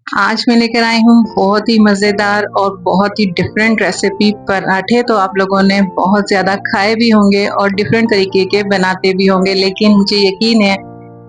आज मैं लेकर आई हूँ बहुत ही मज़ेदार और बहुत ही डिफरेंट रेसिपी पराठे। तो आप लोगों ने बहुत ज़्यादा खाए भी होंगे और डिफरेंट तरीके के बनाते भी होंगे, लेकिन मुझे यकीन है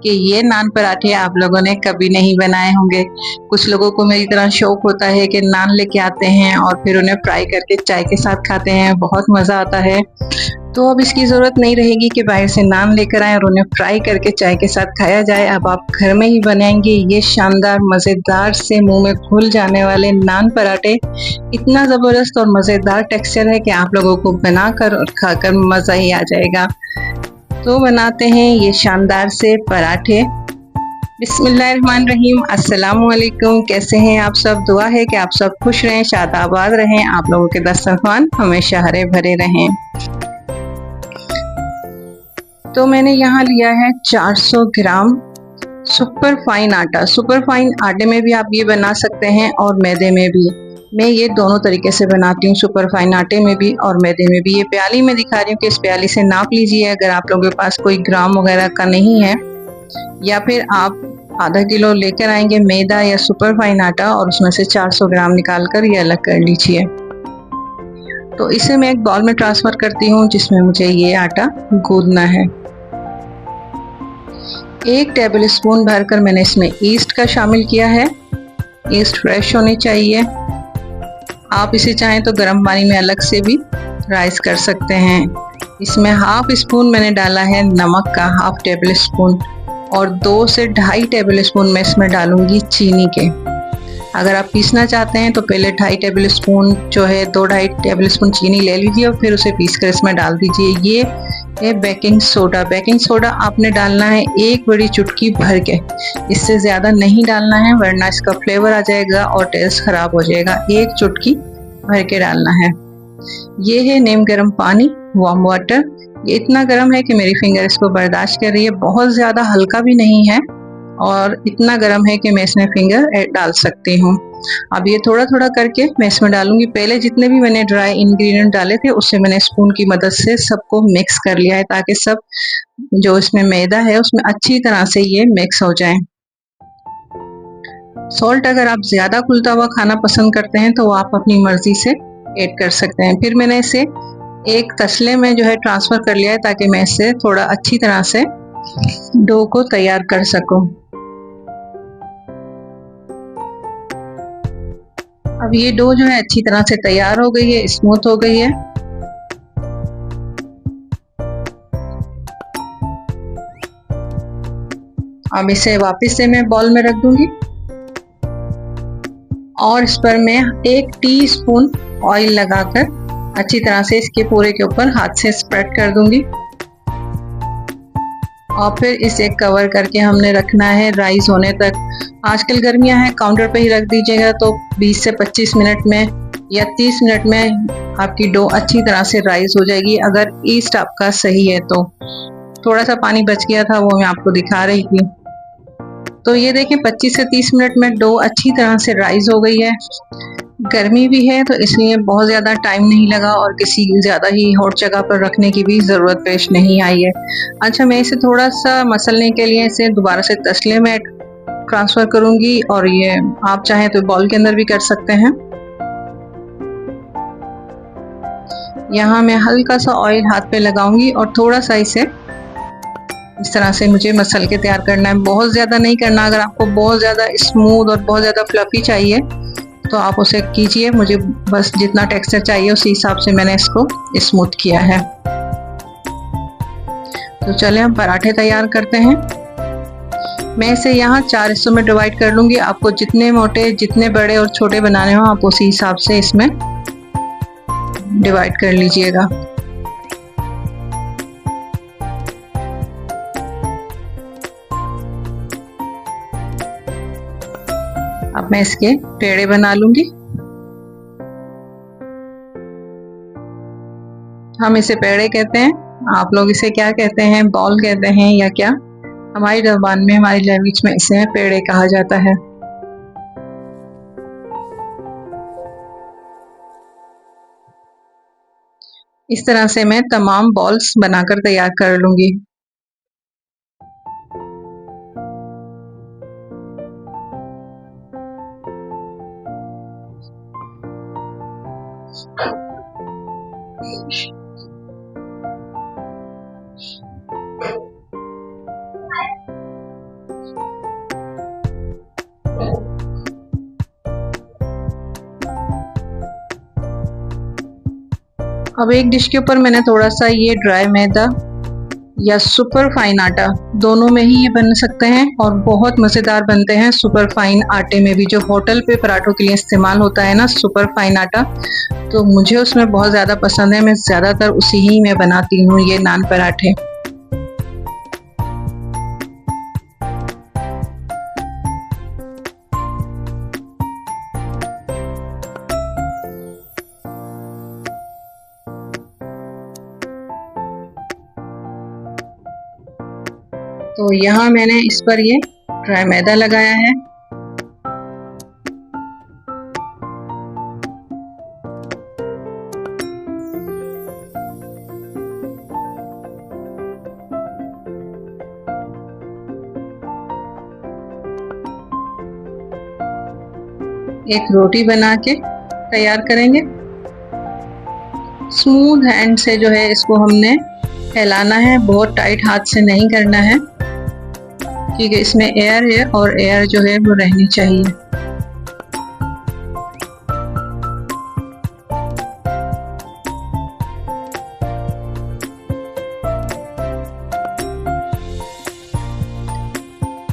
कि ये नान पराठे आप लोगों ने कभी नहीं बनाए होंगे। कुछ लोगों को मेरी तरह शौक होता है कि नान लेके आते हैं और फिर उन्हें फ्राई करके चाय के साथ खाते हैं, बहुत मज़ा आता है। तो अब इसकी ज़रूरत नहीं रहेगी कि बाहर से नान लेकर आएँ और उन्हें फ्राई करके चाय के साथ खाया जाए। अब आप घर में ही बनाएंगे ये शानदार मज़ेदार से मुंह में घुल जाने वाले नान पराठे। इतना ज़बरदस्त और मज़ेदार टेक्सचर है कि आप लोगों को बनाकर और खाकर मज़ा ही आ जाएगा। तो बनाते हैं ये शानदार से पराठे। बिस्मिल्लाहिर्रहमानिर्रहीम, अस्सलाम वालेकुम। कैसे हैं आप सब? दुआ है कि आप सब खुश रहें, शादाबाद रहें, आप लोगों के दस्तरखान हमेशा हरे भरे रहें। तो मैंने यहाँ लिया है 400 ग्राम सुपर फाइन आटा। सुपर फाइन आटे में भी आप ये बना सकते हैं और मैदे में भी। मैं ये दोनों तरीके से बनाती हूँ, सुपर फाइन आटे में भी और मैदे में भी। ये प्याली में दिखा रही हूँ कि इस प्याली से नाप लीजिए अगर आप लोगों के पास कोई ग्राम वगैरह का नहीं है, या फिर आप आधा किलो लेकर आएंगे मैदा या सुपर फाइन आटा और उसमें से 400 ग्राम निकाल कर ये अलग कर लीजिए। तो इसे मैं एक बाउल में ट्रांसफ़र करती हूँ जिसमें मुझे ये आटा गूंदना है। 1 टेबल स्पून भरकर मैंने इसमें ईस्ट का शामिल किया है। ईस्ट फ्रेश होनी चाहिए। आप इसे चाहें तो गर्म पानी में अलग से भी राइस कर सकते हैं। इसमें हाफ स्पून मैंने डाला है नमक का, हाफ टेबल स्पून, और 2 से 2.5 टेबल स्पून मैं इसमें डालूंगी चीनी के। अगर आप पीसना चाहते हैं तो पहले 2.5 टेबल स्पून जो है 2-2.5 टेबल स्पून चीनी ले लीजिए और फिर उसे पीस कर इसमें डाल दीजिए। ये है बेकिंग सोडा। बेकिंग सोडा आपने डालना है 1 बड़ी चुटकी भर के, इससे ज़्यादा नहीं डालना है वरना इसका फ्लेवर आ जाएगा और टेस्ट ख़राब हो जाएगा। 1 चुटकी भर के डालना है। ये है नीम गर्म पानी, वार्म वाटर। ये इतना गर्म है कि मेरी फिंगर इसको बर्दाश्त कर रही है, बहुत ज़्यादा हल्का भी नहीं है और इतना गर्म है कि मैं इसमें फिंगर डाल सकती हूँ। अब ये थोड़ा थोड़ा करके मैं इसमें डालूंगी। पहले जितने भी मैंने ड्राई इंग्रेडिएंट डाले थे उससे मैंने स्पून की मदद से सबको मिक्स कर लिया है ताकि सब जो इसमें मैदा है उसमें अच्छी तरह से ये मिक्स हो जाए। सॉल्ट अगर आप ज़्यादा खुलता हुआ खाना पसंद करते हैं तो आप अपनी मर्ज़ी से ऐड कर सकते हैं। फिर मैंने इसे एक तसले में जो है ट्रांसफ़र कर लिया है ताकि मैं इससे थोड़ा अच्छी तरह से डो को तैयार कर सकूं। अब ये डो जो है अच्छी तरह से तैयार हो गई है, स्मूथ हो गई है। अब इसे वापस से मैं बॉल में रख दूंगी और इस पर मैं 1 टीस्पून ऑयल लगाकर अच्छी तरह से इसके पूरे के ऊपर हाथ से स्प्रेड कर दूंगी और फिर इसे कवर करके हमने रखना है राइस होने तक। आजकल गर्मियां हैं, काउंटर पे ही रख दीजिएगा तो 20 से 25 मिनट में या 30 मिनट में आपकी डो अच्छी तरह से राइस हो जाएगी, अगर ईस्ट आपका सही है तो। थोड़ा सा पानी बच गया था वो मैं आपको दिखा रही थी। तो ये देखें 25 से 30 मिनट में डो अच्छी तरह से राइस हो गई है। गर्मी भी है तो इसलिए बहुत ज़्यादा टाइम नहीं लगा और किसी ज़्यादा ही हॉट जगह पर रखने की भी ज़रूरत पेश नहीं आई है। अच्छा, मैं इसे थोड़ा सा मसलने के लिए इसे दोबारा से तसले में ट्रांसफ़र करूँगी और ये आप चाहें तो बॉल के अंदर भी कर सकते हैं। यहाँ मैं हल्का सा ऑयल हाथ पे लगाऊंगी और थोड़ा सा इसे इस तरह से मुझे मसल के तैयार करना है, बहुत ज़्यादा नहीं करना। अगर आपको बहुत ज़्यादा स्मूथ और बहुत ज़्यादा फ्लफी चाहिए तो आप उसे कीजिए, मुझे बस जितना टेक्सचर चाहिए उसी हिसाब से मैंने इसको स्मूथ किया है। तो चले हम पराठे तैयार करते हैं। मैं इसे यहाँ 4 हिस्सों में डिवाइड कर लूँगी। आपको जितने मोटे, जितने बड़े और छोटे बनाने हो आप उसी हिसाब से इसमें डिवाइड कर लीजिएगा। अब मैं इसके पेड़े बना लूंगी। हम इसे पेड़े कहते हैं, आप लोग इसे क्या कहते हैं, बॉल कहते हैं या क्या? हमारी ज़बान में, हमारी लैंग्वेज में इसे पेड़े कहा जाता है। इस तरह से मैं तमाम बॉल्स बनाकर तैयार कर लूंगी। अब एक डिश के ऊपर मैंने थोड़ा सा ये ड्राई मैदा या सुपर फाइन आटा, दोनों में ही ये बन सकते हैं और बहुत मज़ेदार बनते हैं। सुपर फाइन आटे में भी, जो होटल पे पराठों के लिए इस्तेमाल होता है ना सुपर फाइन आटा, तो मुझे उसमें बहुत ज़्यादा पसंद है। मैं ज़्यादातर उसी ही में बनाती हूँ ये नान पराठे। तो यहाँ मैंने इस पर ये ड्राई मैदा लगाया है। एक रोटी बना के तैयार करेंगे। स्मूथ हैंड से जो है इसको हमने फैलाना है, बहुत टाइट हाथ से नहीं करना है, क्योंकि इसमें एयर है और एयर जो है वो रहनी चाहिए।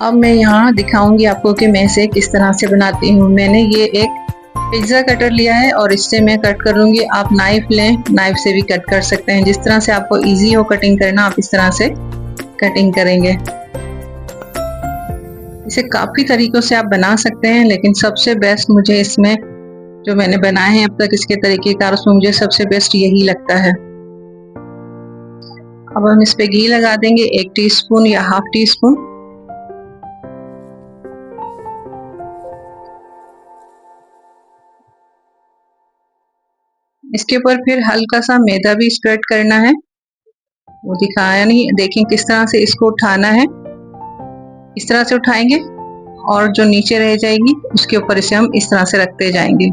अब मैं यहाँ दिखाऊंगी आपको कि मैं इसे किस तरह से बनाती हूँ। मैंने ये एक पिज्ज़ा कटर लिया है और इससे मैं कट करूँगी। आप नाइफ लें, नाइफ से भी कट कर सकते हैं। जिस तरह से आपको इजी हो कटिंग करना, आप इस तरह से कटिंग करेंगे। इसे काफ़ी तरीक़ों से आप बना सकते हैं, लेकिन सबसे बेस्ट मुझे इसमें जो मैंने बनाए हैं अब तक इसके तरीक़ेकार, उसमें मुझे सबसे बेस्ट यही लगता है। अब हम इस पे घी लगा देंगे 1 टीस्पून या हाफ टी स्पून। इसके ऊपर फिर हल्का सा मैदा भी स्प्रेड करना है। वो दिखाया नहीं, देखें किस तरह से इसको उठाना है। इस तरह से उठाएंगे और जो नीचे रह जाएगी उसके ऊपर इसे हम इस तरह से रखते जाएंगे।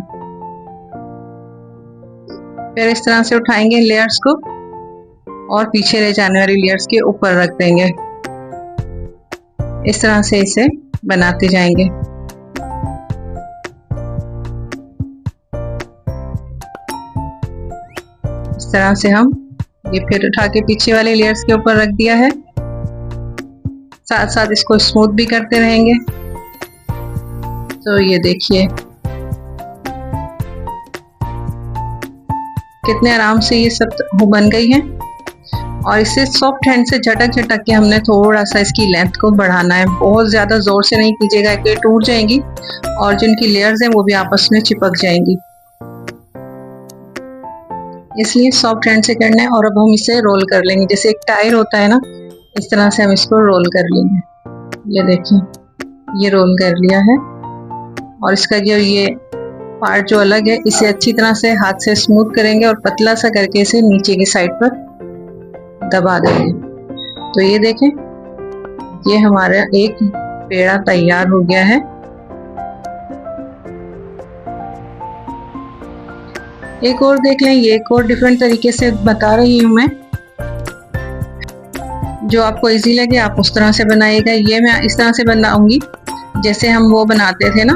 फिर इस तरह से उठाएंगे लेयर्स को और पीछे रह जाने वाली लेयर्स के ऊपर रख देंगे। इस तरह से इसे बनाते जाएंगे। इस तरह से हम ये फिर उठा के पीछे वाले लेयर्स के ऊपर रख दिया है। साथ साथ इसको स्मूथ भी करते रहेंगे। तो ये देखिए कितने आराम से ये सब बन गई है। और इसे सॉफ्ट हैंड से झटक झटक के हमने थोड़ा सा इसकी लेंथ को बढ़ाना है। बहुत ज़्यादा ज़ोर से नहीं कीजिएगा कि टूट जाएंगी और जिनकी लेयर्स हैं वो भी आपस में चिपक जाएंगी, इसलिए सॉफ्ट हैंड से करना है। और अब हम इसे रोल कर लेंगे, जैसे एक टायर होता है ना, इस तरह से हम इसको रोल कर लेंगे। ये देखिए ये रोल कर लिया है। और इसका जो ये पार्ट जो अलग है, इसे अच्छी तरह से हाथ से स्मूथ करेंगे और पतला सा करके इसे नीचे की साइड पर दबा देंगे। तो ये देखें ये हमारा एक पेड़ा तैयार हो गया है। एक और देख लें, ये एक और डिफरेंट तरीके से बता रही हूँ मैं। जो आपको इजी लगे आप उस तरह से बनाइएगा। ये मैं इस तरह से बनाऊंगी जैसे हम वो बनाते थे ना,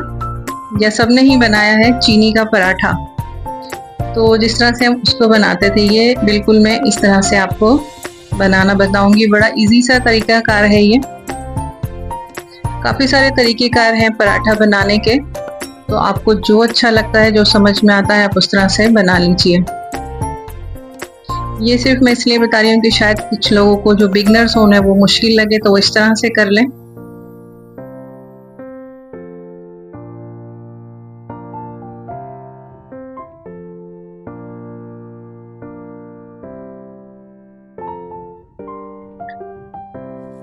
या सबने ही बनाया है, चीनी का पराठा। तो जिस तरह से हम उसको बनाते थे, ये बिल्कुल मैं इस तरह से आपको बनाना बताऊंगी। बड़ा इजी सा तरीकाकार है ये। काफ़ी सारे तरीकेकार हैं पराठा बनाने के, तो आपको जो अच्छा लगता है, जो समझ में आता है, आप उस तरह से बना लीजिए। ये सिर्फ मैं इसलिए बता रही हूँ कि शायद कुछ लोगों को जो बिगनर्स होना है वो मुश्किल लगे, तो वो इस तरह से कर लें।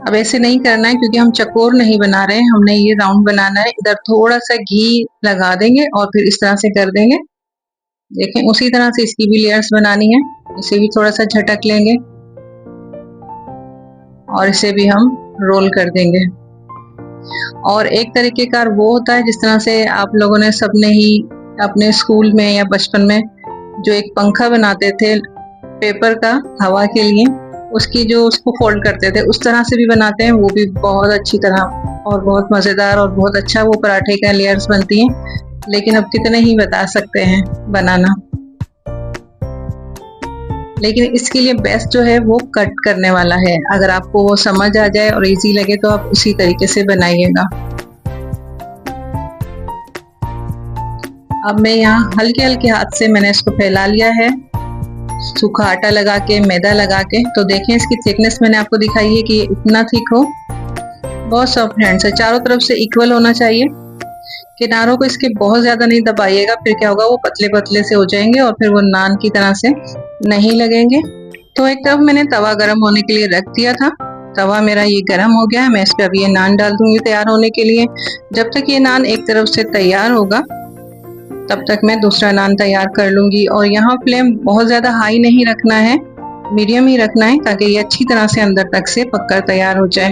अब ऐसे नहीं करना है क्योंकि हम चकोर नहीं बना रहे हैं, हमने ये राउंड बनाना है। इधर थोड़ा सा घी लगा देंगे और फिर इस तरह से कर देंगे। देखें उसी तरह से इसकी भी लेयर्स बनानी है। इसे भी थोड़ा सा झटक लेंगे और इसे भी हम रोल कर देंगे। और एक तरीकेकार वो होता है जिस तरह से आप लोगों ने सबने ही अपने स्कूल में या बचपन में जो एक पंखा बनाते थे पेपर का हवा के लिए, उसकी जो उसको फोल्ड करते थे उस तरह से भी बनाते हैं, वो भी बहुत अच्छी तरह और बहुत मज़ेदार और बहुत अच्छा वो पराठे का लेयर्स बनती हैं। लेकिन अब कितने ही बता सकते हैं बनाना। लेकिन इसके लिए बेस्ट जो है वो कट करने वाला है। अगर आपको वो समझ आ जाए और इजी लगे तो आप उसी तरीके से बनाइएगा। अब मैं यहाँ हल्के हल्के हाथ से मैंने इसको फैला लिया है, सूखा आटा लगा के, मैदा लगा के। तो देखें इसकी थिकनेस मैंने आपको दिखाई है कि ये इतना थिक हो, बहुत सॉफ्ट हैंड से, चारों तरफ से इक्वल होना चाहिए। किनारों को इसके बहुत ज्यादा नहीं दबाइएगा, फिर क्या होगा वो पतले पतले से हो जाएंगे और फिर वो नान की तरह से नहीं लगेंगे। तो एक तरफ मैंने तवा गर्म होने के लिए रख दिया था, तवा मेरा ये गर्म हो गया है। मैं इस पर अभी ये नान डाल दूंगी तैयार होने के लिए। जब तक ये नान एक तरफ से तैयार होगा तब तक मैं दूसरा नान तैयार कर लूंगी। और यहाँ फ्लेम बहुत ज्यादा हाई नहीं रखना है, मीडियम ही रखना है, ताकि ये अच्छी तरह से अंदर तक से पककर तैयार हो जाए।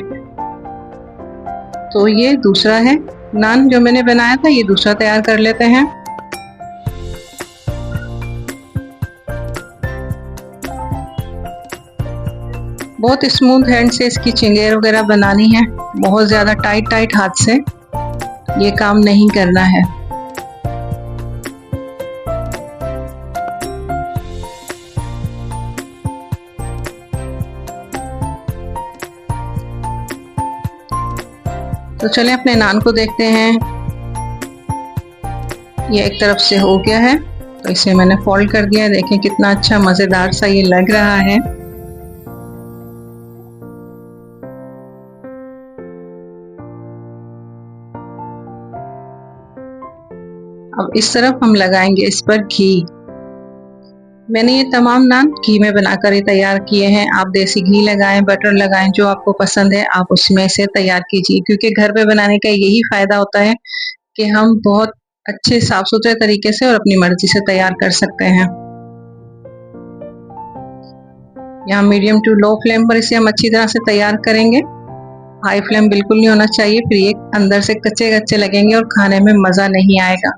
तो ये दूसरा है नान जो मैंने बनाया था, ये दूसरा तैयार कर लेते हैं। बहुत स्मूथ हैंड से इसकी चिंगेर वगैरह बनानी है, बहुत ज्यादा टाइट टाइट हाथ से ये काम नहीं करना है। तो चलें अपने नान को देखते हैं। ये एक तरफ से हो गया है, तो इसे मैंने फोल्ड कर दिया है। देखें कितना अच्छा मजेदार सा ये लग रहा है। अब इस तरफ हम लगाएंगे इस पर घी। मैंने ये तमाम नान घी में बनाकर ही तैयार किए हैं। आप देसी घी लगाएं, बटर लगाएं, जो आपको पसंद है आप उसमें से तैयार कीजिए, क्योंकि घर पे बनाने का यही फायदा होता है कि हम बहुत अच्छे साफ सुथरे तरीके से और अपनी मर्जी से तैयार कर सकते हैं। यहाँ मीडियम टू लो फ्लेम पर इसे हम अच्छी तरह से तैयार करेंगे। हाई फ्लेम बिल्कुल नहीं होना चाहिए, फिर ये अंदर से कच्चे कच्चे लगेंगे और खाने में मज़ा नहीं आएगा।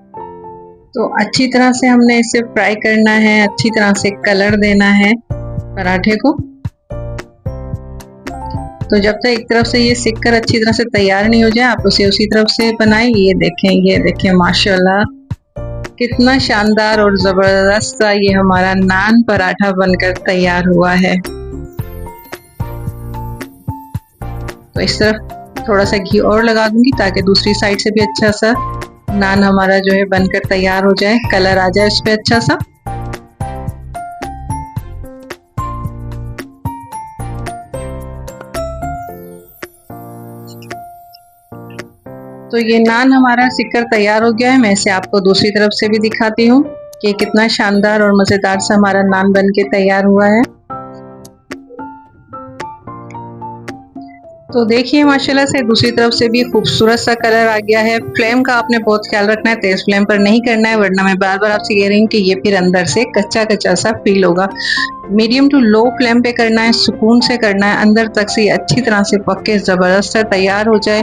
तो अच्छी तरह से हमने इसे फ्राई करना है, अच्छी तरह से कलर देना है पराठे को। तो जब तक एक तरफ से ये सिककर अच्छी तरह से तैयार नहीं हो जाए आप उसे उसी तरफ से बनाएं। ये देखें माशाल्लाह कितना शानदार और जबरदस्त सा ये हमारा नान पराठा बनकर तैयार हुआ है। तो इस तरफ थोड़ा सा घी और लगा दूंगी ताकि दूसरी साइड से भी अच्छा सा नान हमारा जो है बनकर तैयार हो जाए, कलर आ जाए उस पे अच्छा सा। तो ये नान हमारा सिककर तैयार हो गया है। मैं इसे आपको दूसरी तरफ से भी दिखाती हूँ कि कितना शानदार और मजेदार सा हमारा नान बनके तैयार हुआ है। तो देखिए माशाल्लाह से दूसरी तरफ से भी खूबसूरत सा कलर आ गया है। फ्लेम का आपने बहुत ख्याल रखना है, तेज फ्लेम पर नहीं करना है, वरना मैं बार बार आपसे कह रही हूँ कि ये फिर अंदर से कच्चा कच्चा सा फील होगा। मीडियम टू लो फ्लेम पे करना है, सुकून से करना है, अंदर तक से ये अच्छी तरह से पक के ज़बरदस्त तैयार हो जाए।